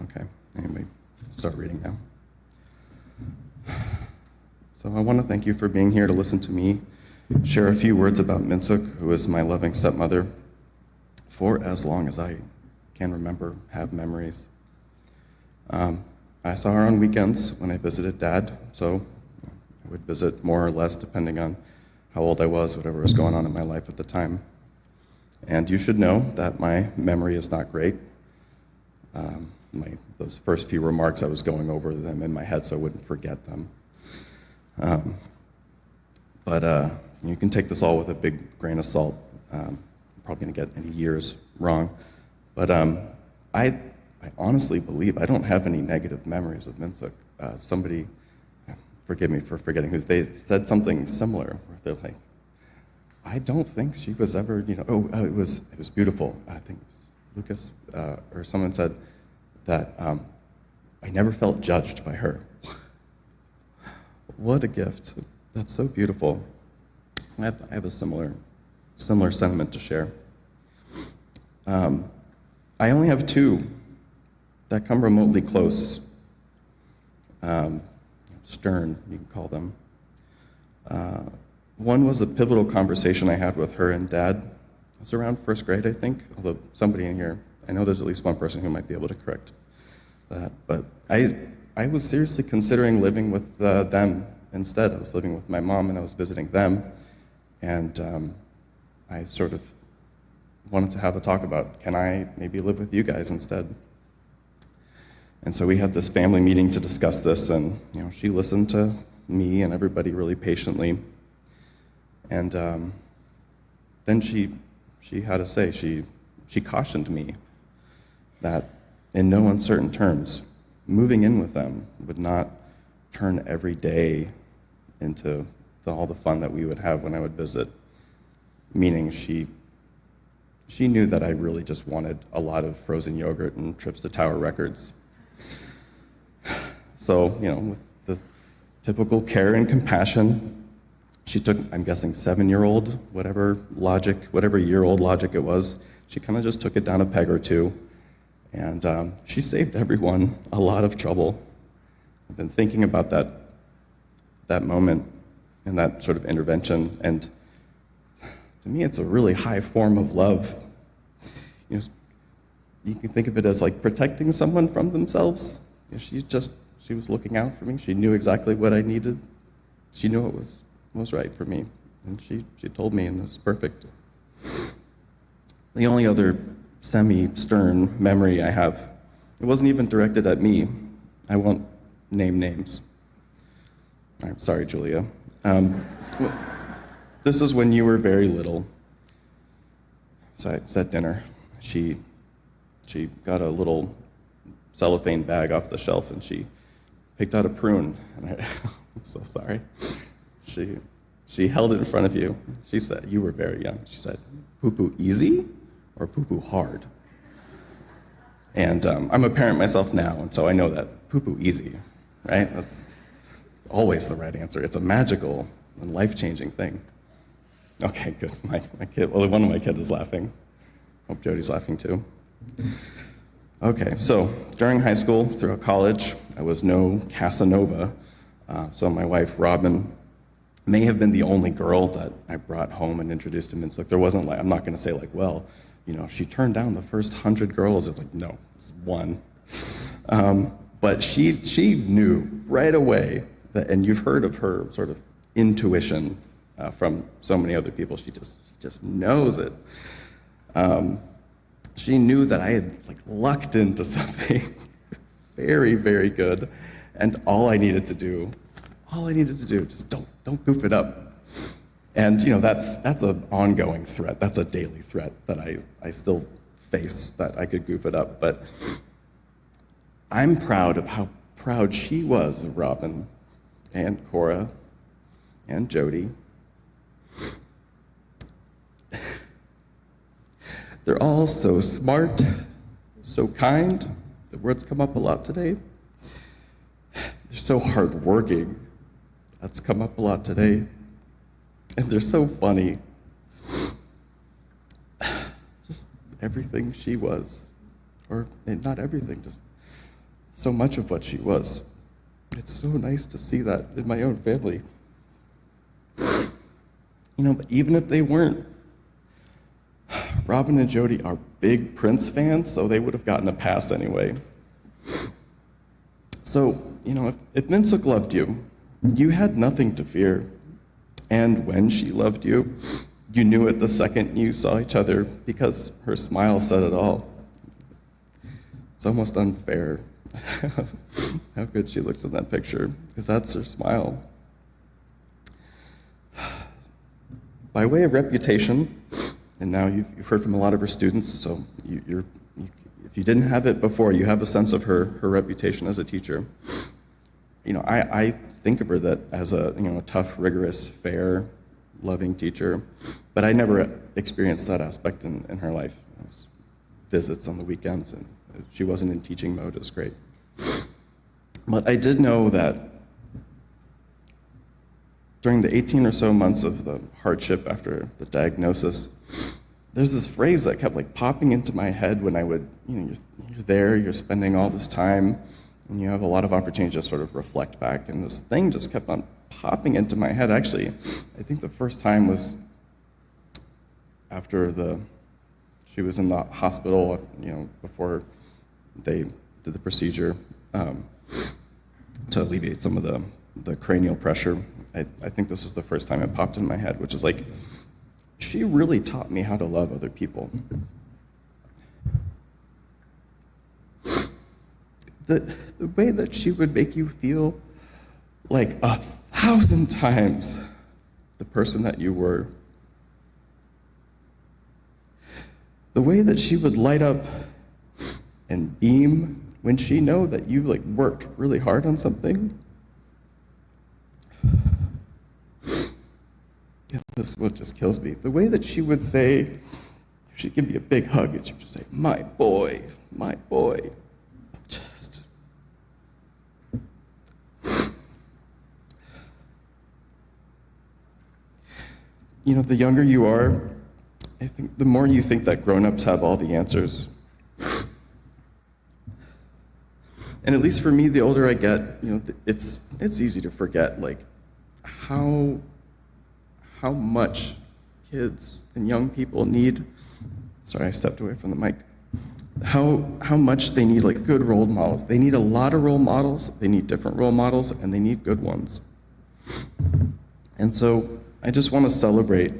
Okay, anyway, start reading now. So I want to thank you for being here to listen to me share a few words about Minsook, who is my loving stepmother, for as long as I can remember, have memories. I saw her on weekends when I visited Dad, so I would visit more or less depending on how old I was, whatever was going on in my life at the time. And you should know that my memory is not great. Those first few remarks, I was going over them in my head so I wouldn't forget them. But you can take this all with a big grain of salt. I'm probably going to get any years wrong. But I honestly believe I don't have any negative memories of Minsook. Somebody, forgive me for forgetting who's, they said something similar, where they're like, I don't think she was ever, it was beautiful. I think it was Lucas, or someone said that I never felt judged by her. What a gift. That's so beautiful. I have a similar sentiment to share. I only have two that come remotely close. Stern, you can call them. One was a pivotal conversation I had with her and Dad. It was around first grade, I think, although somebody in here, I know there's at least one person who might be able to correct that. But I was seriously considering living with them instead. I was living with my mom and I was visiting them. And I sort of wanted to have a talk about, can I maybe live with you guys instead? And so we had this family meeting to discuss this, and she listened to me and everybody really patiently. And then she had to say, she cautioned me that in no uncertain terms, moving in with them would not turn every day into all the fun that we would have when I would visit. Meaning she knew that I really just wanted a lot of frozen yogurt and trips to Tower Records. So, with the typical care and compassion, she took, I'm guessing 7-year-old, whatever year-old logic it was, she kind of just took it down a peg or two, and she saved everyone a lot of trouble. I've been thinking about that moment and that sort of intervention, and to me, it's a really high form of love. You can think of it as like protecting someone from themselves. She was looking out for me. She knew exactly what I needed. She knew what was right for me, and she told me, and it was perfect. The only other semi-stern memory I have, it wasn't even directed at me. I won't name names. I'm sorry, Julia. This is when you were very little. So it's at dinner. She got a little cellophane bag off the shelf and she picked out a prune. And I'm so sorry. She held it in front of you. She said, you were very young. She said, poo-poo easy or poo-poo hard? And I'm a parent myself now, and so I know that poo-poo easy, right? That's always the right answer. It's a magical and life-changing thing. Okay, good. My kid, well, one of my kids is laughing. Hope Jody's laughing too. Okay, so during high school, throughout college, I was no Casanova. So my wife, Robin, may have been the only girl that I brought home and introduced to Minsook. There wasn't like, I'm not going to say like, well, she turned down the first 100 girls. It's like, no, it's one. But she knew right away that, and you've heard of her sort of intuition from so many other people. She just knows it. She knew that I had like lucked into something very, very good, and all I needed to do, just don't goof it up. And that's an ongoing threat. That's a daily threat that I still face, that I could goof it up. But I'm proud of how proud she was of Robin and Cora and Jody. They're all so smart, so kind. The words come up a lot today. They're so hardworking. That's come up a lot today. And they're so funny. Just everything she was, or not everything, just so much of what she was. It's so nice to see that in my own family. But even if they weren't, Robin and Jody are big Prince fans, so they would have gotten a pass anyway. So, if Minsook loved you, you had nothing to fear. And when she loved you, you knew it the second you saw each other because her smile said it all. It's almost unfair how good she looks in that picture, because that's her smile. By way of reputation, and now you've heard from a lot of her students, so if you didn't have it before, you have a sense of her reputation as a teacher. I think of her that as a tough, rigorous, fair, loving teacher, but I never experienced that aspect in her life. It was visits on the weekends, and she wasn't in teaching mode. It was great. But I did know that during the 18 or so months of the hardship after the diagnosis, there's this phrase that kept like popping into my head when I would, you're there, you're spending all this time, and you have a lot of opportunity to sort of reflect back, and this thing just kept on popping into my head. Actually, I think the first time was after she was in the hospital, before they did the procedure to alleviate some of the cranial pressure. I think this was the first time it popped in my head, which is like, she really taught me how to love other people. The way that she would make you feel like 1,000 times the person that you were. The way that she would light up and beam when she know that you worked really hard on something. Yeah, this is what just kills me. The way that she would say, she'd give me a big hug and she'd just say, my boy, my boy. Just. The younger you are, I think the more you think that grown-ups have all the answers. And at least for me, the older I get, it's easy to forget, how much kids and young people need. Sorry, I stepped away from the mic. How much they need good role models. They need a lot of role models. They need different role models, and they need good ones. And so I just want to celebrate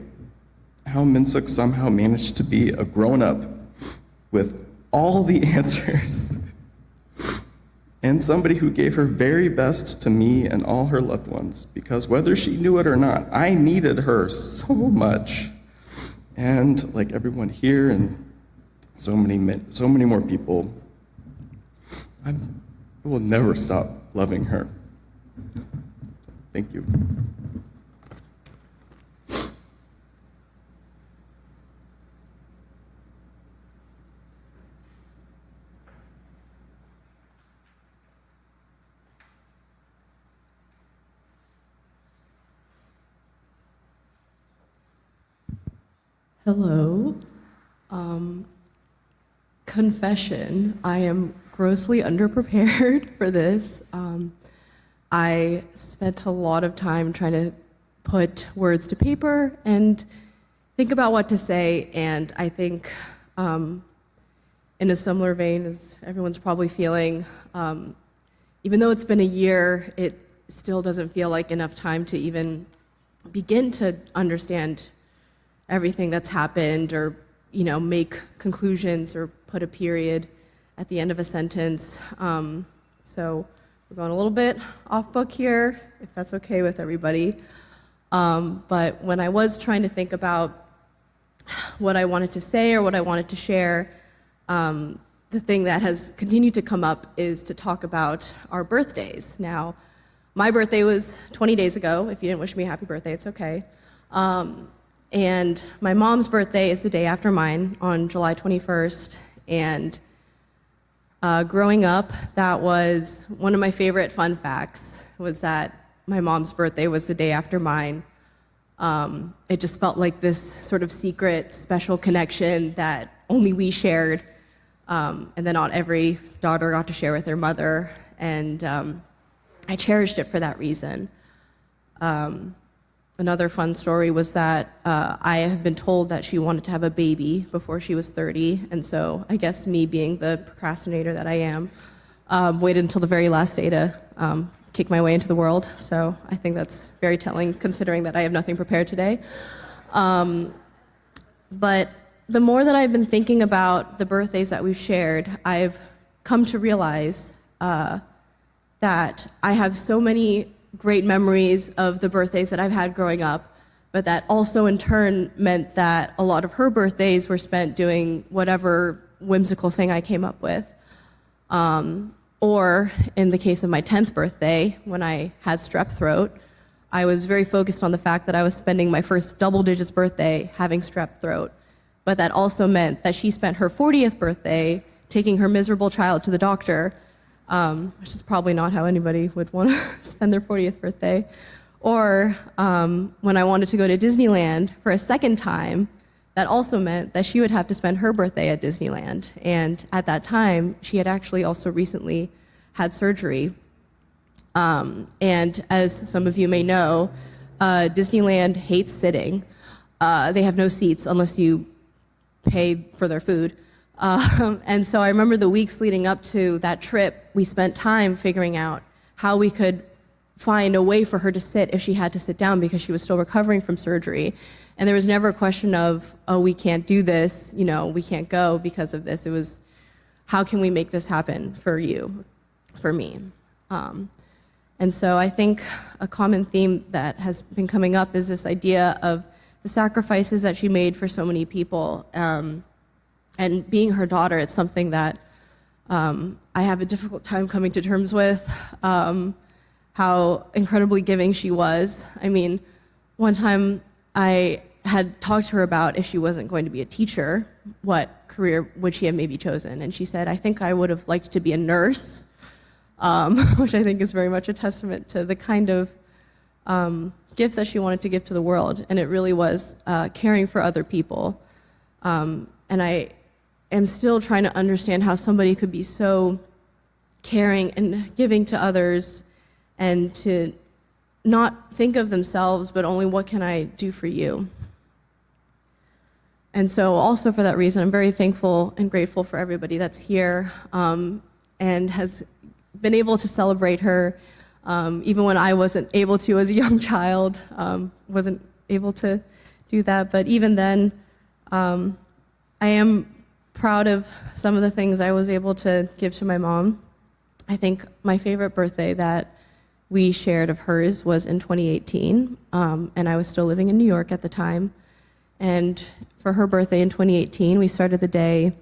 how Minsook somehow managed to be a grown-up with all the answers. And somebody who gave her very best to me and all her loved ones, because whether she knew it or not, I needed her so much. And like everyone here and so many more people, I will never stop loving her. Thank you. Hello. Confession, I am grossly underprepared for this. I spent a lot of time trying to put words to paper and think about what to say, and I think in a similar vein as everyone's probably feeling, even though it's been a year, it still doesn't feel like enough time to even begin to understand everything that's happened, or make conclusions or put a period at the end of a sentence. So we're going a little bit off book here, if that's okay with everybody. But when I was trying to think about what I wanted to say or what I wanted to share, the thing that has continued to come up is to talk about our birthdays. Now, my birthday was 20 days ago. If you didn't wish me a happy birthday, it's okay. And my mom's birthday is the day after mine, on July 21st. And growing up, that was one of my favorite fun facts, was that my mom's birthday was the day after mine. It just felt like this sort of secret, special connection that only we shared, and then not every daughter got to share with their mother, and I cherished it for that reason. Another fun story was that I have been told that she wanted to have a baby before she was 30, and so I guess me, being the procrastinator that I am, waited until the very last day to kick my way into the world. So I think that's very telling, considering that I have nothing prepared today. But the more that I've been thinking about the birthdays that we've shared, I've come to realize that I have so many great memories of the birthdays that I've had growing up, but that also in turn meant that a lot of her birthdays were spent doing whatever whimsical thing I came up with. Or in the case of my 10th birthday, when I had strep throat, I was very focused on the fact that I was spending my first double digits birthday having strep throat. But that also meant that she spent her 40th birthday taking her miserable child to the doctor, which is probably not how anybody would want to spend their 40th birthday. Or when I wanted to go to Disneyland for a second time, that also meant that she would have to spend her birthday at Disneyland. And at that time, she had actually also recently had surgery. And as some of you may know, Disneyland hates sitting. They have no seats unless you pay for their food. And so I remember the weeks leading up to that trip, we spent time figuring out how we could find a way for her to sit if she had to sit down, because she was still recovering from surgery. And there was never a question of, oh, we can't do this, we can't go because of this. It was, how can we make this happen for you, for me? And so I think a common theme that has been coming up is this idea of the sacrifices that she made for so many people. And being her daughter, it's something that I have a difficult time coming to terms with, how incredibly giving she was. I mean, one time I had talked to her about, if she wasn't going to be a teacher, what career would she have maybe chosen? And she said, I think I would have liked to be a nurse, which I think is very much a testament to the kind of gift that she wanted to give to the world. And it really was caring for other people. And I am still trying to understand how somebody could be so caring and giving to others, and to not think of themselves, but only, what can I do for you? And so also for that reason, I'm very thankful and grateful for everybody that's here, and has been able to celebrate her, even when I wasn't able to as a young child, wasn't able to do that. But even then, I am proud of some of the things I was able to give to my mom. I think my favorite birthday that we shared of hers was in 2018, and I was still living in New York at the time. And for her birthday in 2018, we started the day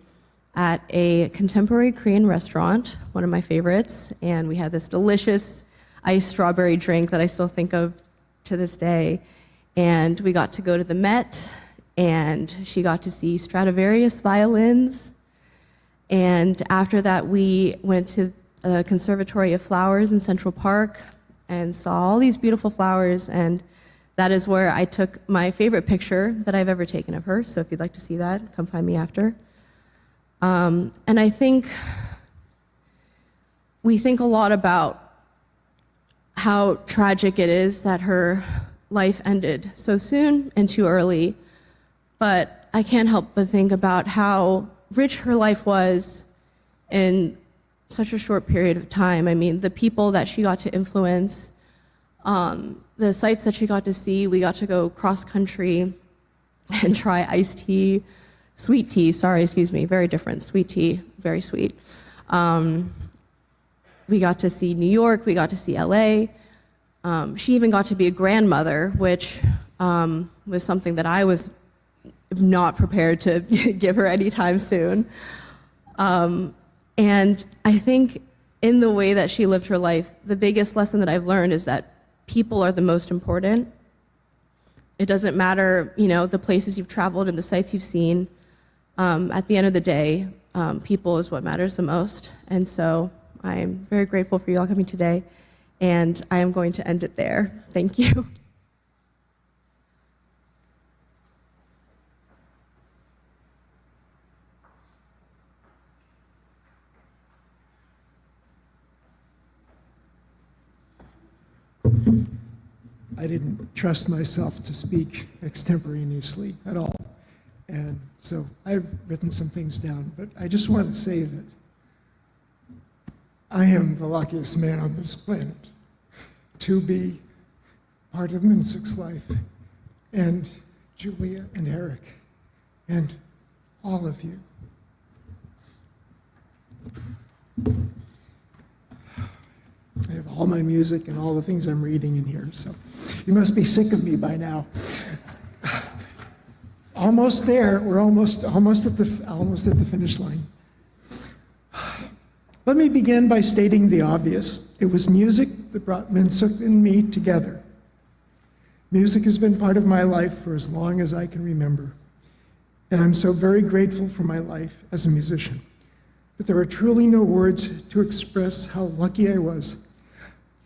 at a contemporary Korean restaurant, one of my favorites, and we had this delicious iced strawberry drink that I still think of to this day. And we got to go to the Met, and she got to see Stradivarius violins. And after that, we went to the Conservatory of Flowers in Central Park and saw all these beautiful flowers, and that is where I took my favorite picture that I've ever taken of her. So if you'd like to see that, come find me after. And I think we think a lot about how tragic it is that her life ended so soon and too early, but I can't help but think about how rich her life was in such a short period of time. I mean, the people that she got to influence, the sites that she got to see, we got to go cross country and try iced tea, sweet tea, sorry, excuse me, very different, sweet tea, very sweet. We got to see New York, we got to see LA. She even got to be a grandmother, which was something that I was not prepared to give her anytime soon. And I think in the way that she lived her life, the biggest lesson that I've learned is that people are the most important. It doesn't matter, you know, the places you've traveled and the sites you've seen. At the end of the day, people is what matters the most. And so I'm very grateful for you all coming today, and I am going to end it there. Thank you. I didn't trust myself to speak extemporaneously at all. And so I've written some things down, but I just want to say that I am the luckiest man on this planet to be part of Minsook's life, and Julia and Eric and all of you. I have all my music and all the things I'm reading in here, so you must be sick of me by now. Almost there. We're almost at the finish line. Let me begin by stating the obvious. It was music that brought Minsook and me together. Music has been part of my life for as long as I can remember, and I'm so very grateful for my life as a musician. But there are truly no words to express how lucky I was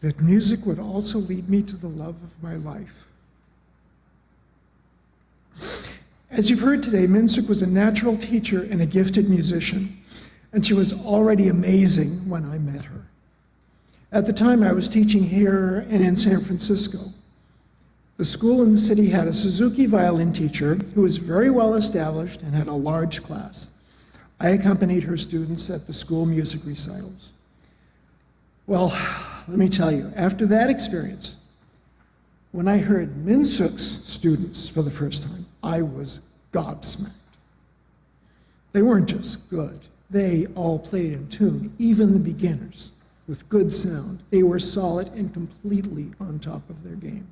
that music would also lead me to the love of my life. As you've heard today, Minsook was a natural teacher and a gifted musician, and she was already amazing when I met her. At the time, I was teaching here and in San Francisco. The school in the city had a Suzuki violin teacher who was very well established and had a large class. I accompanied her students at the school music recitals. Well, let me tell you, after that experience, when I heard Minsook's students for the first time, I was gobsmacked. They weren't just good. They all played in tune, even the beginners, with good sound. They were solid and completely on top of their game.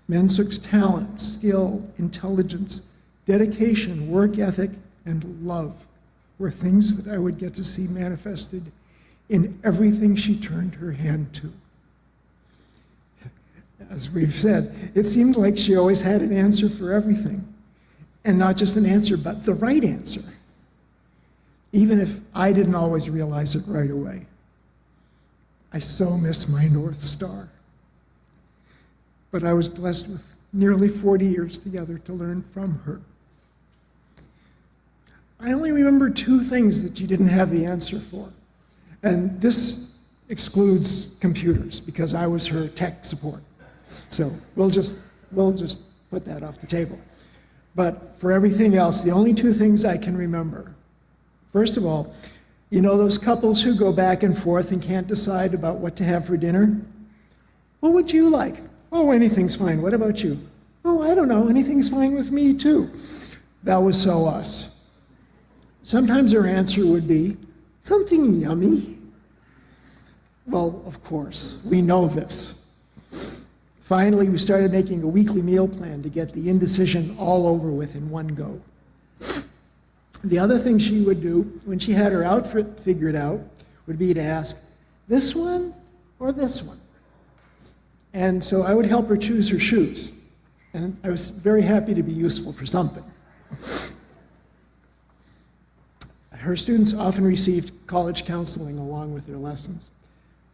Minsook's talent, skill, intelligence, dedication, work ethic, and love were things that I would get to see manifested in everything she turned her hand to. As we've said, it seemed like she always had an answer for everything. And not just an answer, but the right answer. Even if I didn't always realize it right away. I so miss my North Star. But I was blessed with nearly 40 years together to learn from her. I only remember two things that she didn't have the answer for. And this excludes computers, because I was her tech support. So we'll just put that off the table. But for everything else, the only two things I can remember. First of all, you know those couples who go back and forth and can't decide about what to have for dinner? What would you like? Oh, anything's fine. What about you? Oh, I don't know. Anything's fine with me, too. That was so us. Sometimes her answer would be, something yummy. Well, of course, we know this. Finally, we started making a weekly meal plan to get the indecision all over with in one go. The other thing she would do when she had her outfit figured out would be to ask, this one or this one? And so I would help her choose her shoes. And I was very happy to be useful for something. Her students often received college counseling along with their lessons.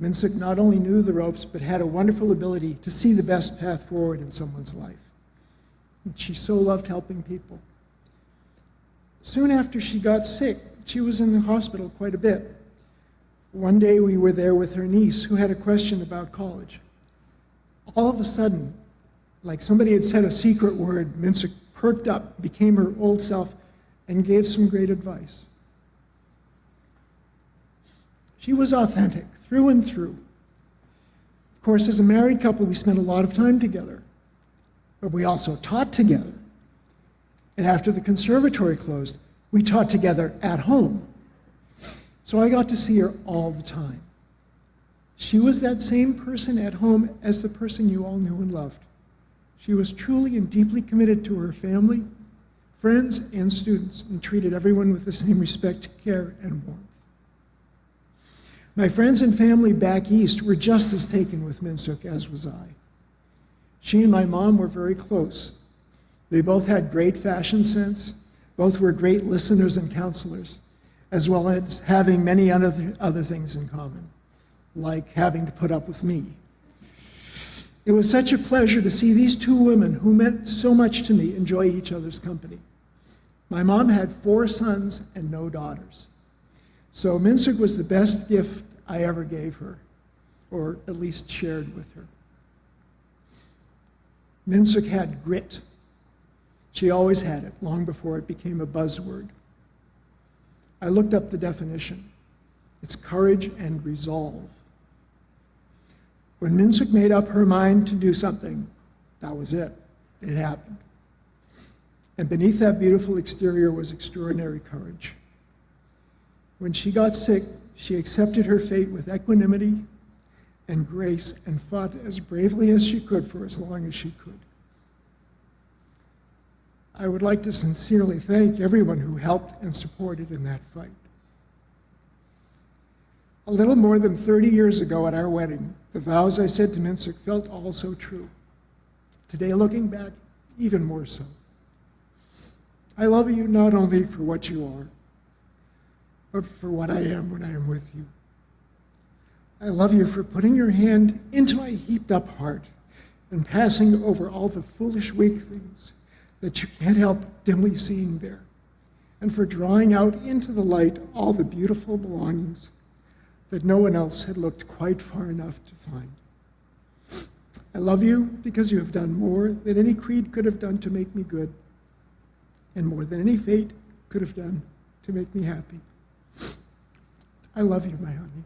Minsook not only knew the ropes, but had a wonderful ability to see the best path forward in someone's life. And she so loved helping people. Soon after she got sick, she was in the hospital quite a bit. One day we were there with her niece who had a question about college. All of a sudden, like somebody had said a secret word, Minsook perked up, became her old self, and gave some great advice. She was authentic through and through. Of course, as a married couple, we spent a lot of time together, but we also taught together. And after the conservatory closed, we taught together at home. So I got to see her all the time. She was that same person at home as the person you all knew and loved. She was truly and deeply committed to her family, friends, and students, and treated everyone with the same respect, care, and warmth. My friends and family back east were just as taken with Minsook as was I. She and my mom were very close. They both had great fashion sense. Both were great listeners and counselors, as well as having many other things in common, like having to put up with me. It was such a pleasure to see these two women who meant so much to me enjoy each other's company. My mom had 4 sons and no daughters. So Minsook was the best gift I ever gave her, or at least shared with her. Minsook had grit. She always had it, long before it became a buzzword. I looked up the definition. It's courage and resolve. When Minsook made up her mind to do something, that was it. It happened. And beneath that beautiful exterior was extraordinary courage. When she got sick, she accepted her fate with equanimity and grace and fought as bravely as she could for as long as she could. I would like to sincerely thank everyone who helped and supported in that fight. A little more than 30 years ago at our wedding, the vows I said to Minsook felt all so true. Today, looking back, even more so. I love you not only for what you are, but for what I am when I am with you. I love you for putting your hand into my heaped up heart and passing over all the foolish, weak things that you can't help dimly seeing there, and for drawing out into the light all the beautiful belongings that no one else had looked quite far enough to find. I love you because you have done more than any creed could have done to make me good, and more than any fate could have done to make me happy. I love you, my honey.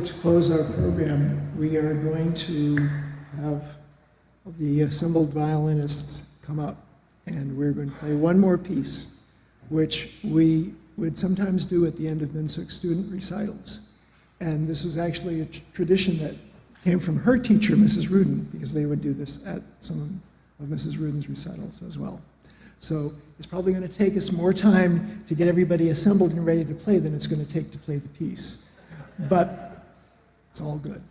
to close our program, we are going to have the assembled violinists come up, and we're going to play one more piece, which we would sometimes do at the end of Minsook student recitals. And this was actually a tradition that came from her teacher, Mrs. Rudin, because they would do this at some of Mrs. Rudin's recitals as well. So it's probably going to take us more time to get everybody assembled and ready to play than it's going to take to play the piece. But it's all good.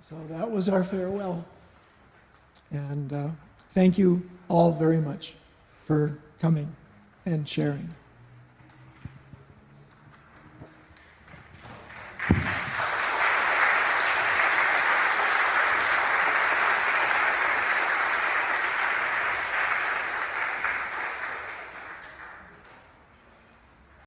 So that was our farewell. And thank you all very much for coming and sharing.